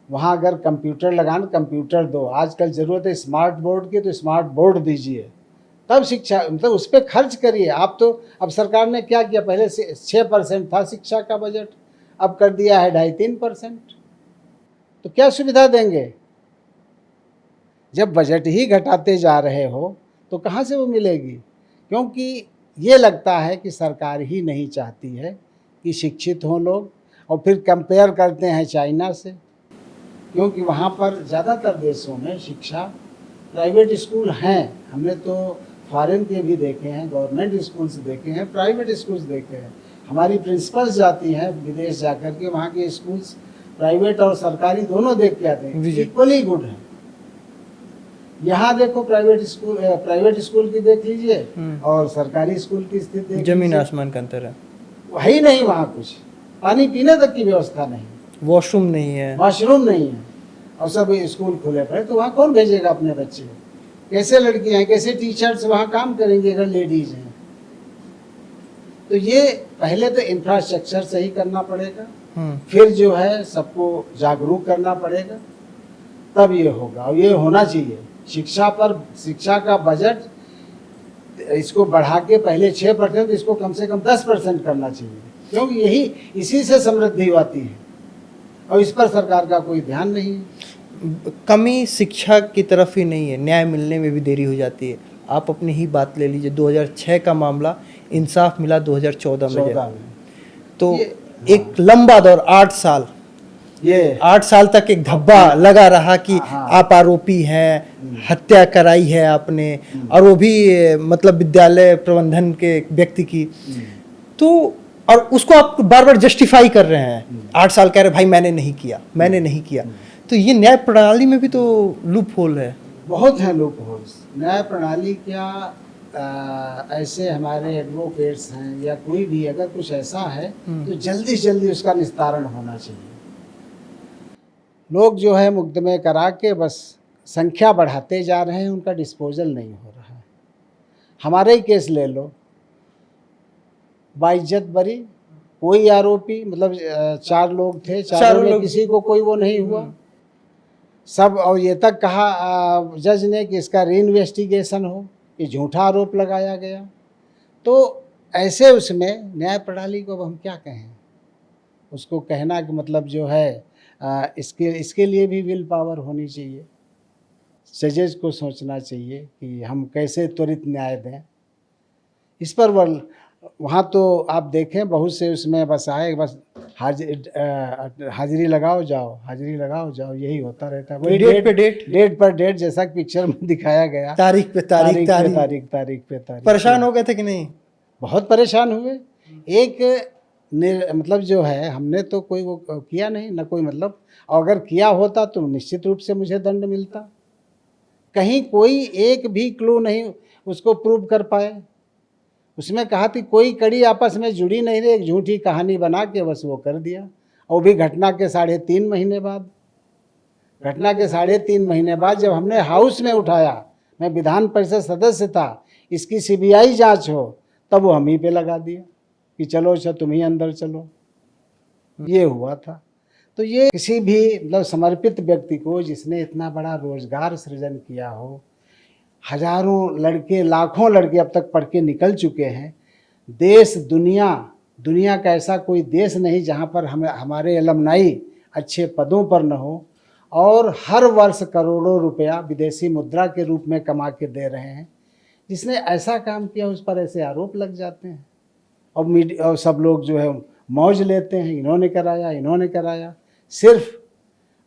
वहाँ अगर कंप्यूटर लगाना कंप्यूटर दो, आजकल ज़रूरत है स्मार्ट बोर्ड की, तो स्मार्ट बोर्ड दीजिए, तब शिक्षा मतलब उस पर खर्च करिए। आप तो अब सरकार ने क्या किया, पहले से 6% था शिक्षा का बजट, अब कर दिया है 2.5-3%। तो क्या सुविधा देंगे? जब बजट ही घटाते जा रहे हो तो कहाँ से वो मिलेगी? क्योंकि ये लगता है कि सरकार ही नहीं चाहती है कि शिक्षित हों लोग, और फिर कंपेयर करते हैं चाइना से, क्योंकि वहाँ पर ज़्यादातर देशों में शिक्षा प्राइवेट स्कूल हैं। हमने तो फॉरेन के भी देखे हैं, गवर्नमेंट स्कूल्स देखे हैं, प्राइवेट स्कूल्स देखे हैं। हमारी प्रिंसिपल्स जाती हैं विदेश जाकर के, वहाँ के स्कूल्स प्राइवेट और सरकारी दोनों देख के आते हैं, इक्वली गुड है। यहाँ देखो प्राइवेट स्कूल की देख लीजिए और सरकारी स्कूल की स्थिति, जमीन आसमान का अंतर है। वही नहीं, वहाँ कुछ पानी पीने तक की व्यवस्था नहीं, वॉशरूम नहीं है, और सब स्कूल खुले पड़े, तो वहाँ कौन भेजेगा अपने बच्चे? कैसे लड़कियां हैं, कैसे टीचर्स वहाँ काम करेंगे अगर लेडीज हैं? तो ये पहले तो इंफ्रास्ट्रक्चर सही करना पड़ेगा, फिर जो है सबको जागरूक करना पड़ेगा, तब ये होगा। और ये होना चाहिए शिक्षा पर, शिक्षा का बजट इसको बढ़ा के पहले 6%, इसको कम से कम 10% करना चाहिए, क्योंकि इसी से समृद्धि आती है, और इस पर सरकार का कोई ध्यान नहीं है। कमी शिक्षा की तरफ ही नहीं है, न्याय मिलने में भी देरी हो जाती है। आप अपनी ही बात ले लीजिए, 2006 का मामला, इंसाफ मिला 2014 में। तो एक लंबा दौर 8 साल, ये 8 साल तक एक धब्बा लगा रहा कि आप आरोपी हैं, हत्या कराई है आपने, और वो भी मतलब विद्यालय प्रबंधन के व्यक्ति की। तो और उसको आप बार बार जस्टिफाई कर रहे हैं, 8 साल कह रहे भाई मैंने नहीं किया। तो ये न्याय प्रणाली में भी तो लूप होल है, बहुत है लूप होल्स। न्याय प्रणाली क्या, ऐसे हमारे एडवोकेट्स हैं या कोई भी, अगर कुछ ऐसा है तो जल्दी से जल्दी उसका निस्तारण होना चाहिए। लोग जो है मुकदमे करा के बस संख्या बढ़ाते जा रहे हैं, उनका डिस्पोजल नहीं हो रहा है। हमारे ही केस ले लो, बाइज्जत बरी, कोई आरोपी, मतलब 4 लोग थे, चारों में किसी को कोई वो नहीं हुआ सब, और ये तक कहा जज ने कि इसका रीइन्वेस्टिगेशन हो, ये झूठा आरोप लगाया गया। तो ऐसे उसमें न्याय प्रणाली को अब हम क्या कहें, उसको कहना कि मतलब जो है इसके लिए भी विल पावर होनी चाहिए। जजेस को सोचना चाहिए कि हम कैसे त्वरित न्याय दें इस पर। वहाँ तो आप देखें बहुत से उसमें बस आए, बस हाजिरी लगाओ जाओ, हाजिरी लगाओ जाओ, यही होता रहता है। वही डेट पर डेट, जैसा कि पिक्चर में दिखाया गया, तारीख पे तारीख। परेशान हो गए थे कि नहीं? बहुत परेशान हुए। एक मतलब जो है, हमने तो कोई वो किया नहीं, ना कोई मतलब, और अगर किया होता तो निश्चित रूप से मुझे दंड मिलता। कहीं कोई एक भी क्लू नहीं उसको प्रूव कर पाए। उसमें कहा थी कोई कड़ी आपस में जुड़ी नहीं रही, एक झूठी कहानी बना के बस वो कर दिया, और भी घटना के 3.5 महीने बाद। घटना के 3.5 महीने बाद जब हमने हाउस में उठाया, मैं विधान परिषद सदस्य था, इसकी CBI जांच हो, तब वो हम ही पे लगा दिया। कि चलो अच्छा तुम ही अंदर चलो, ये हुआ था। तो ये किसी भी मतलब समर्पित व्यक्ति को जिसने इतना बड़ा रोजगार सृजन किया हो, हजारों लड़के लाखों लड़के अब तक पढ़ के निकल चुके हैं, देश दुनिया का ऐसा कोई देश नहीं जहाँ पर हमारे अलमनाई अच्छे पदों पर न हो, और हर वर्ष करोड़ों रुपया विदेशी मुद्रा के रूप में कमा के दे रहे हैं। जिसने ऐसा काम किया उस पर ऐसे आरोप लग जाते हैं और सब लोग जो है मौज लेते हैं, इन्होंने कराया। सिर्फ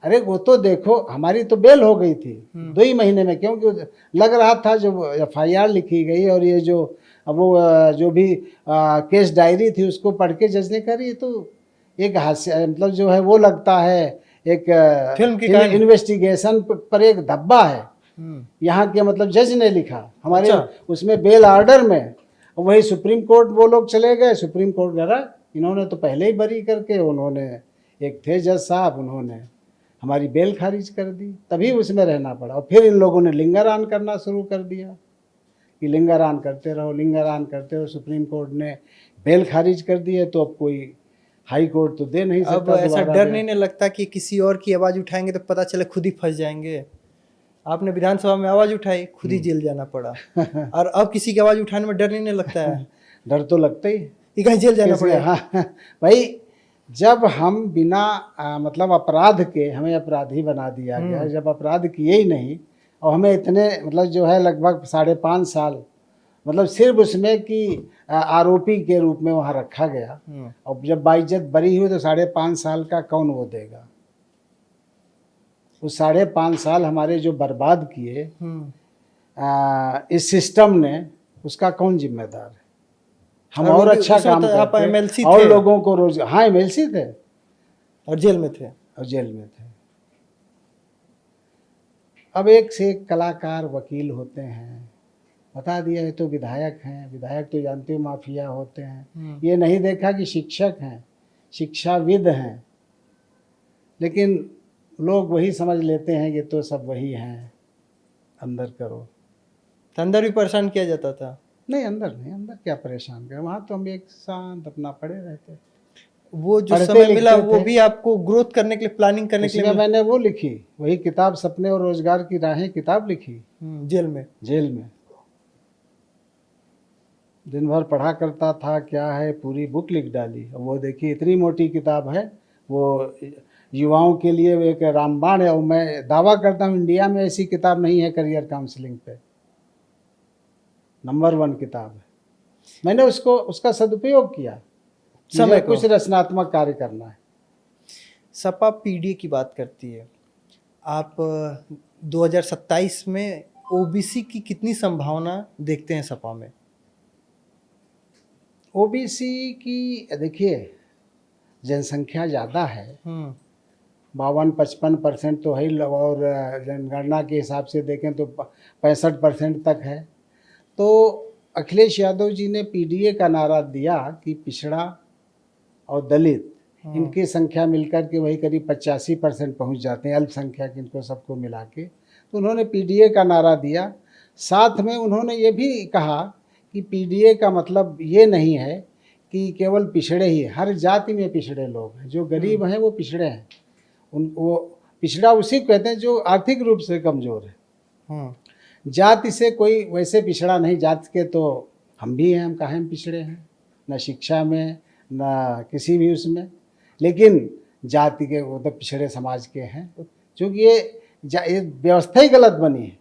अरे वो तो देखो हमारी तो बेल हो गई थी 2 ही महीने में, क्योंकि लग रहा था जो FIR लिखी गई और ये जो भी केस डायरी थी उसको पढ़ के जज ने करी, तो एक हास्य मतलब जो है वो लगता है एक फिल्म की इन्वेस्टिगेशन पर एक धब्बा है। यहाँ के मतलब जज ने लिखा हमारे उसमें बेल ऑर्डर में, वही सुप्रीम कोर्ट वो लोग चले गए, सुप्रीम कोर्ट करा इन्होंने तो पहले ही बरी करके, उन्होंने एक थे जज साहब, उन्होंने हमारी बेल खारिज कर दी, तभी उसमें रहना पड़ा। और फिर इन लोगों ने लिंगरान करना शुरू कर दिया कि लिंगरान करते रहो। सुप्रीम कोर्ट ने बेल खारिज कर दी है तो अब कोई हाई कोर्ट तो दे नहीं सकता। अब ऐसा डर नहीं लगता कि किसी और की आवाज़ उठाएंगे तो पता चले खुद ही फंस जाएंगे? आपने विधानसभा में आवाज़ उठाई, खुद ही जेल जाना पड़ा। और अब किसी की आवाज़ उठाने में डर नहीं लगता है? डर तो लगता ही, कहीं जेल जाना पड़ेगा। हाँ भाई, जब हम बिना मतलब अपराध के हमें अपराधी बना दिया गया, जब अपराध किए ही नहीं और हमें इतने मतलब जो है लगभग 5.5 साल मतलब सिर्फ उसमें कि आरोपी के रूप में वहाँ रखा गया, और जब बाइज्जत बरी हुई तो 5.5 साल का कौन वो देगा? उस 5.5 साल हमारे जो बर्बाद किए इस सिस्टम ने, उसका कौन जिम्मेदार है? हम और अच्छा काम करते और लोगों को रोजगार। हाँ MLC थे और जेल में थे। अब एक से एक कलाकार वकील होते हैं, बता दिया ये तो विधायक हैं, विधायक तो जानते हो माफिया होते हैं। ये नहीं देखा कि शिक्षक हैं, शिक्षाविद हैं, लेकिन लोग वही समझ लेते हैं ये तो सब वही हैं, अंदर करो। तो अंदर भी परेशान किया जाता था? नहीं, अंदर नहीं, अंदर क्या परेशान करें, वहाँ तो हम एक शांत अपना पड़े रहते। वो जो समय मिला वो भी आपको ग्रोथ करने के लिए, प्लानिंग करने के लिए? मैंने वो लिखी, वही किताब सपने और रोजगार की राहें किताब लिखी जेल में। दिन भर पढ़ा करता था, क्या है पूरी बुक लिख डाली। वो देखिए इतनी मोटी किताब है, वो युवाओं के लिए एक रामबाण है। और मैं दावा करता हूँ इंडिया में ऐसी किताब नहीं है करियर काउंसलिंग पे, नंबर 1 किताब है। मैंने उसका सदुपयोग किया, समय कुछ रचनात्मक कार्य करना है। सपा PDA की बात करती है, आप 2027 में OBC की कितनी संभावना देखते हैं सपा में? OBC की देखिए जनसंख्या ज़्यादा है, 52-55% तो है, और जनगणना के हिसाब से देखें तो 65% तक है। तो अखिलेश यादव जी ने PDA का नारा दिया कि पिछड़ा और दलित इनकी संख्या मिलकर के वही करीब 85% पहुँच जाते हैं, अल्पसंख्यक इनको सबको मिला के। तो उन्होंने PDA का नारा दिया। साथ में उन्होंने ये भी कहा कि PDA का मतलब ये नहीं है कि केवल पिछड़े ही, हर जाति में पिछड़े लोग हैं, जो गरीब हैं वो पिछड़े हैं। वो पिछड़ा उसी को कहते हैं जो आर्थिक रूप से कमज़ोर है। जाति से कोई वैसे पिछड़ा नहीं, जाति के तो हम भी हैं, हम काहे में पिछड़े हैं, न शिक्षा में न किसी भी उसमें, लेकिन जाति के वो तो पिछड़े समाज के हैं, क्योंकि ये व्यवस्था ही गलत बनी है।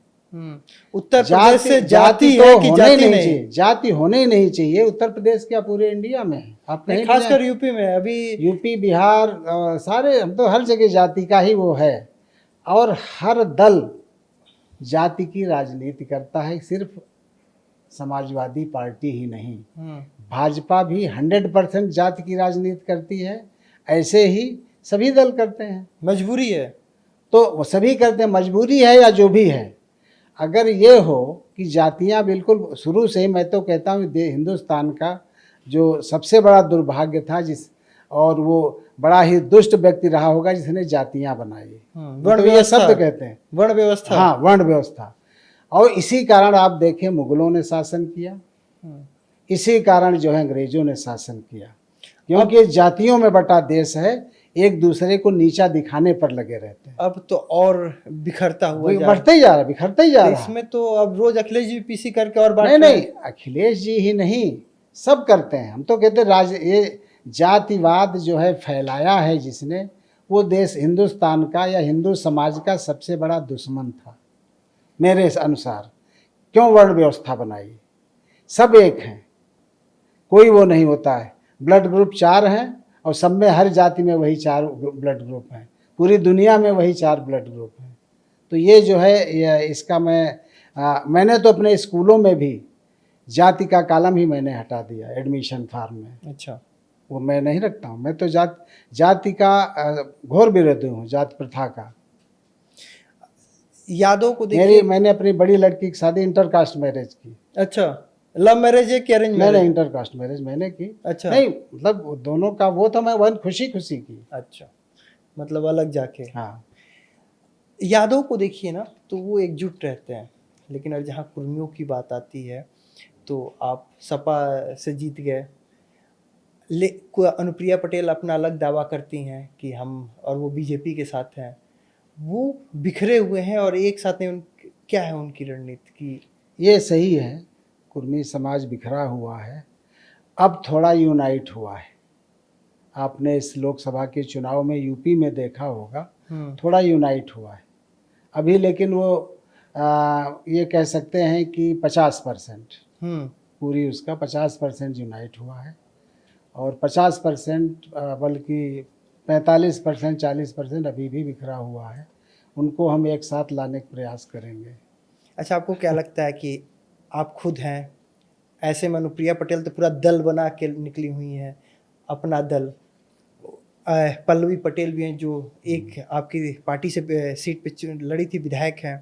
उत्तर प्रदेश से जाति है कि जाति नहीं? जाति होने ही नहीं चाहिए। उत्तर प्रदेश क्या पूरे इंडिया में है, आप कहीं खासकर यूपी में, अभी यूपी बिहार सारे, हम तो हर जगह जाति का ही वो है। और हर दल जाति की राजनीति करता है, सिर्फ समाजवादी पार्टी ही नहीं, भाजपा भी 100% जाति की राजनीति करती है। ऐसे ही सभी दल करते हैं, मजबूरी है तो वो सभी करते हैं, मजबूरी है या जो भी है। अगर ये हो कि जातियां बिल्कुल शुरू से ही, मैं तो कहता हूँ हिंदुस्तान का जो सबसे बड़ा दुर्भाग्य था और वो बड़ा ही दुष्ट व्यक्ति रहा होगा जिसने जातियां बनाई। वर्ण व्यवस्था शब्द कहते हैं, वर्ण व्यवस्था। हाँ, वर्ण व्यवस्था। और इसी कारण आप देखें मुगलों ने शासन किया, इसी कारण जो है अंग्रेजों ने शासन किया, क्योंकि जातियों में बटा देश है, एक दूसरे को नीचा दिखाने पर लगे रहते हैं। अब तो और बिखरता हुआ जा रहा है। बढ़ते ही जा रहा है, बिखरते ही जा तो रहा है। इसमें तो अब रोज अखिलेश जी पीसी करके और बांट नहीं रहे नहीं, हैं। अखिलेश जी ही नहीं, सब करते हैं। हम तो कहते ये जातिवाद जो है फैलाया है जिसने, वो देश हिंदुस्तान का या हिंदू समाज का सबसे बड़ा दुश्मन था मेरे अनुसार। क्यों वर्ण व्यवस्था बनाई? सब एक हैं, कोई वो नहीं होता है। ब्लड ग्रुप 4 हैं और सब में, हर जाति में वही 4 ब्लड ग्रुप हैं, पूरी दुनिया में वही 4 ब्लड ग्रुप हैं। तो ये जो है इसका मैंने तो अपने स्कूलों में भी जाति का कॉलम ही मैंने हटा दिया एडमिशन फॉर्म में। अच्छा, वो मैं नहीं रखता हूँ। मैं तो जाति का घोर विरोधी हूँ, जाति प्रथा का। यादव को देखिए। मैंने अपनी बड़ी लड़की की शादी इंटरकास्ट मैरिज की। अच्छा, लव मैरिज है कि अरेंज मैरिज? मैंने इंटरकास्ट मैरिज मैंने की। अच्छा, नहीं मतलब दोनों का वो तो मैं वन खुशी खुशी की। अच्छा, मतलब अलग जाके। हाँ, यादव को देखिए ना, तो वो एकजुट रहते हैं, लेकिन अगर जहाँ कुर्मियों की बात आती है तो आप सपा से जीत गए, अनुप्रिया पटेल अपना अलग दावा करती हैं कि हम, और वो बीजेपी के साथ हैं, वो बिखरे हुए हैं और एक साथ नहीं। क्या है उनकी रणनीति की? ये सही है, कुर्मी समाज बिखरा हुआ है, अब थोड़ा यूनाइट हुआ है। आपने इस लोकसभा के चुनाव में यूपी में देखा होगा, थोड़ा यूनाइट हुआ है अभी। लेकिन वो ये कह सकते हैं कि 50% पूरी उसका 50% यूनाइट हुआ है, और 50% बल्कि 45% 40% अभी भी बिखरा हुआ है। उनको हम एक साथ लाने का प्रयास करेंगे। अच्छा, आपको क्या लगता है कि आप खुद हैं ऐसे में? अनुप्रिया पटेल तो पूरा दल बना के निकली हुई हैं, अपना दल। पल्लवी पटेल भी हैं जो एक आपकी पार्टी से सीट पे लड़ी थी, विधायक हैं।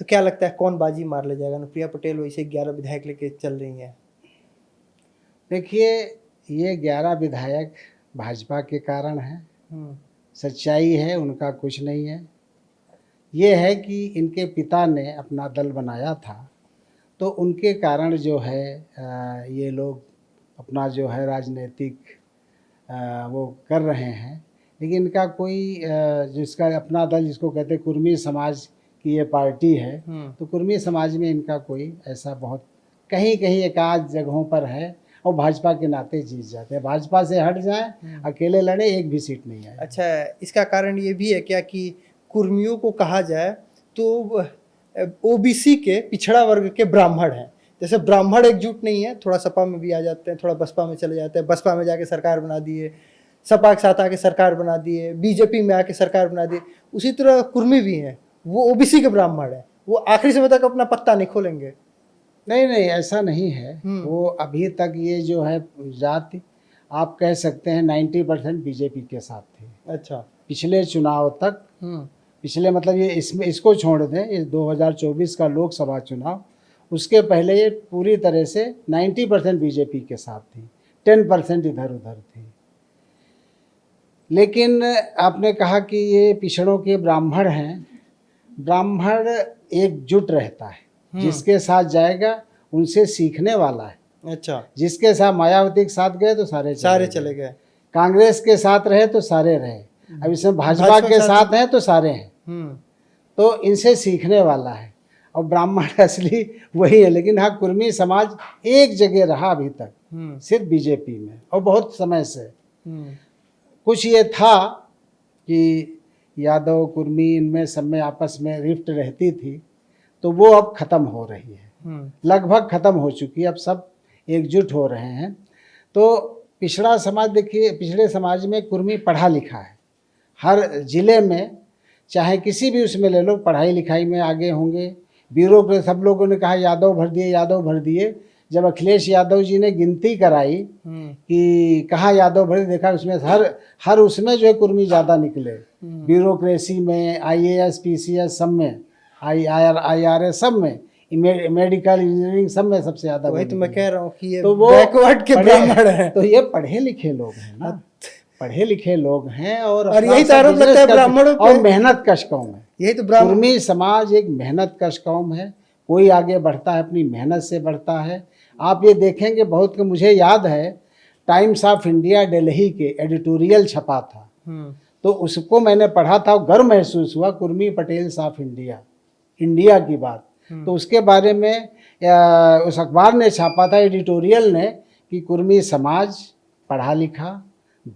तो क्या लगता है कौन बाजी मार ले जाएगा? अनुप्रिया पटेल वैसे 11 विधायक लेके चल रही हैं। देखिए, ये 11 विधायक भाजपा के कारण हैं। सच्चाई है, उनका कुछ नहीं है। ये है कि इनके पिता ने अपना दल बनाया था, तो उनके कारण जो है ये लोग अपना जो है राजनीतिक वो कर रहे हैं। लेकिन इनका कोई जिसका अपना दल, जिसको कहते हैं कुर्मी समाज की ये पार्टी है, तो कुर्मी समाज में इनका कोई ऐसा बहुत कहीं कहीं एक आध जगहों पर है, और भाजपा के नाते जीत जाते हैं। भाजपा से हट जाएं, अकेले लड़े, एक भी सीट नहीं आए। अच्छा, इसका कारण ये भी है क्या कि कुर्मियों को कहा जाए तो ओबीसी के पिछड़ा वर्ग के ब्राह्मण हैं? जैसे ब्राह्मण एकजुट नहीं है, थोड़ा सपा में भी आ जाते हैं, थोड़ा बसपा में चले जाते हैं, बसपा में जाके सरकार बना दिए, सपा के साथ आके सरकार बना दिए, बीजेपी में आके सरकार बना दिए। उसी तरह कुर्मी भी हैं, वो ओबीसी के ब्राह्मण हैं, वो आखिरी समय तक अपना पत्ता नहीं खोलेंगे। नहीं नहीं, ऐसा नहीं है। वो अभी तक ये जो है जाति, आप कह सकते हैं 90% बीजेपी के साथ थी। अच्छा, पिछले चुनाव तक, पिछले मतलब ये इसको छोड़ दें, ये 2024 का लोकसभा चुनाव, उसके पहले ये पूरी तरह से 90% बीजेपी के साथ थी, 10% इधर उधर थी। लेकिन आपने कहा कि ये पिछड़ों के ब्राह्मण हैं। ब्राह्मण एकजुट रहता है, जिसके साथ जाएगा उनसे सीखने वाला है। अच्छा, जिसके साथ मायावती के साथ गए तो सारे चले गए, कांग्रेस के साथ रहे तो सारे रहे, अब इसमें भाजपा के साथ हैं तो सारे हैं। तो इनसे सीखने वाला है, और ब्राह्मण असली वही है। लेकिन हाँ, कुर्मी समाज एक जगह रहा अभी तक, सिर्फ बीजेपी में, और बहुत समय से। कुछ ये था कि यादव कुर्मी इनमें सब में आपस में रिफ्ट रहती थी, तो वो अब ख़त्म हो रही है, लगभग ख़त्म हो चुकी है। अब सब एकजुट हो रहे हैं। तो पिछड़ा समाज, देखिए पिछड़े समाज में कुर्मी पढ़ा लिखा है, हर ज़िले में चाहे किसी भी उसमें ले लो, पढ़ाई लिखाई में आगे होंगे। ब्यूरोक्रेसी, सब लोगों ने कहा यादव भर दिए, यादव भर दिए। जब अखिलेश यादव जी ने गिनती कराई कि कहाँ यादव भर, देखा उसमें हर उसमें जो है कुर्मी ज़्यादा निकले। ब्यूरोक्रेसी में, IAS PCS सब में, IRS सब में, मेडिकल इंजीनियरिंग सब में सबसे ज़्यादा। वही तो मैं कह रहा हूँ कि ये तो वो बैकवर्ड के ब्राह्मण हैं। तो ये पढ़े लिखे लोग हैं ना, पढ़े लिखे लोग हैं, और यही तो आरोप लगता है ब्राह्मणों पे। और मेहनत कश कौम है। यही तो कुर्मी समाज एक मेहनत कश कौम है। कोई आगे बढ़ता है अपनी मेहनत से बढ़ता है, आप ये देखेंगे बहुत, कि मुझे याद है टाइम्स ऑफ इंडिया दिल्ली के एडिटोरियल छपा था, तो उसको मैंने पढ़ा था, गर्व महसूस हुआ, Kurmi Patels of India, India की बात। तो उसके बारे में उस अखबार ने छापा था, एडिटोरियल ने, कि कुर्मी समाज पढ़ा लिखा,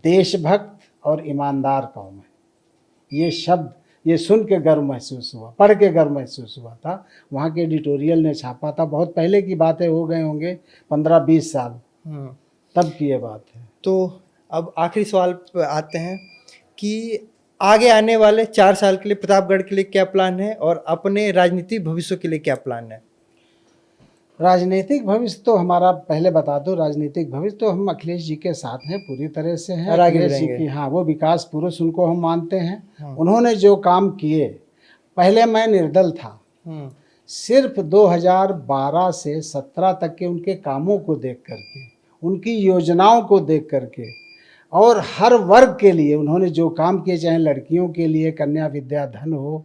देशभक्त और ईमानदार कौम है। ये शब्द ये सुन के गर्व महसूस हुआ, पढ़ के गर्व महसूस हुआ था। वहाँ के एडिटोरियल ने छापा था, बहुत पहले की बातें हो गए होंगे, 15-20 साल तब की ये बात है। तो अब आखिरी सवाल पे आते हैं कि आगे आने वाले 4 साल के लिए प्रतापगढ़ के लिए क्या प्लान है और अपने राजनीतिक भविष्य के लिए क्या प्लान है? राजनीतिक भविष्य तो हमारा, पहले बता दो, राजनीतिक भविष्य तो हम अखिलेश जी के साथ हैं, पूरी तरह से हैं। और आगे अखिलेश जी बढ़ेंगे। की, हाँ, वो विकास पुरुष, उनको हम मानते हैं। हाँ। उन्होंने जो काम किए, पहले मैं निर्दल था, सिर्फ 2012 से 17 तक के उनके कामों को देख करके, उनकी योजनाओं को देख करके, और हर वर्ग के लिए उन्होंने जो काम किए, चाहे लड़कियों के लिए कन्या विद्या धन हो,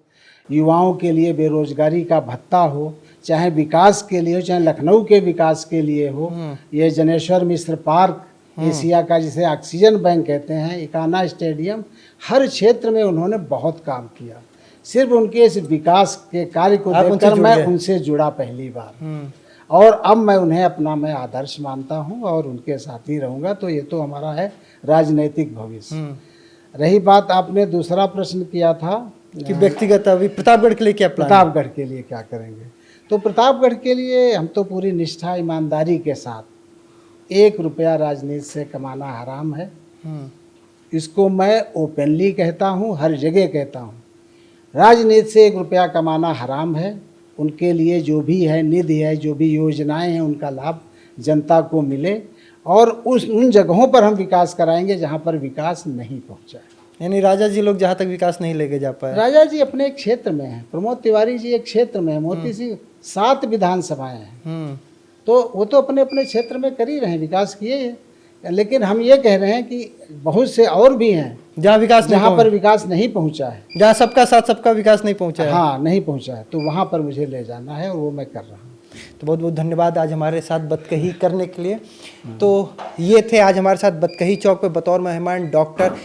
युवाओं के लिए बेरोजगारी का भत्ता हो, चाहे विकास के लिए हो, चाहे लखनऊ के विकास के लिए हो, ये जनेश्वर मिश्र पार्क, एशिया का जिसे ऑक्सीजन बैंक कहते हैं, इकाना स्टेडियम, हर क्षेत्र में उन्होंने बहुत काम किया। सिर्फ उनके इस विकास के कार्य को देखकर मैं उनसे जुड़ा पहली बार, और अब मैं उन्हें अपना मैं आदर्श मानता हूं और उनके साथ ही रहूँगा। तो ये तो हमारा है राजनीतिक भविष्य। रही बात, आपने दूसरा प्रश्न किया था कि व्यक्तिगत अभी प्रतापगढ़ के लिए क्या प्लान? प्रतापगढ़ के लिए क्या करेंगे? तो प्रतापगढ़ के लिए हम तो पूरी निष्ठा ईमानदारी के साथ, 1 रुपया राजनीति से कमाना हराम है, इसको मैं ओपनली कहता हूँ, हर जगह कहता हूँ। राजनीति से 1 रुपया कमाना हराम है। उनके लिए जो भी है निधि है, जो भी योजनाएं हैं, उनका लाभ जनता को मिले, और उन जगहों पर हम विकास कराएंगे जहाँ पर विकास नहीं पहुँचा है। यानी राजा जी लोग जहाँ तक विकास नहीं लेके जा पाए। राजा जी अपने एक क्षेत्र में हैं, प्रमोद तिवारी जी एक क्षेत्र में है, मोती सिंह 7 विधानसभाएं हैं, तो वो तो अपने अपने क्षेत्र में कर ही रहे हैं, विकास किए हैं। लेकिन हम ये कह रहे हैं कि बहुत से और भी हैं जहाँ पर विकास नहीं पहुँचा है, जहाँ सबका साथ सबका विकास नहीं पहुँचा है। हाँ, नहीं पहुँचा है, तो वहाँ पर मुझे ले जाना है और वो मैं कर रहा हूँ। तो बहुत बहुत धन्यवाद आज हमारे साथ बतकही करने के लिए। तो ये थे आज हमारे साथ बतकही चौक पे बतौर मेहमान डॉक्टर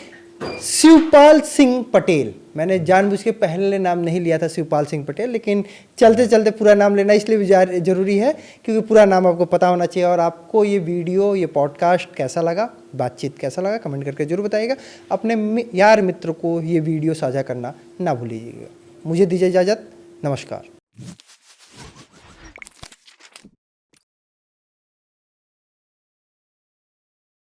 शिवपाल सिंह पटेल। मैंने जानबूझ के पहले नाम नहीं लिया था शिवपाल सिंह पटेल, लेकिन चलते चलते पूरा नाम लेना इसलिए भी ज़रूरी है क्योंकि पूरा नाम आपको पता होना चाहिए। और आपको ये वीडियो, ये पॉडकास्ट कैसा लगा, बातचीत कैसा लगा, कमेंट करके जरूर बताइएगा। अपने यार मित्र को ये वीडियो साझा करना ना भूलिएगा। मुझे दीजिए इजाज़त, नमस्कार।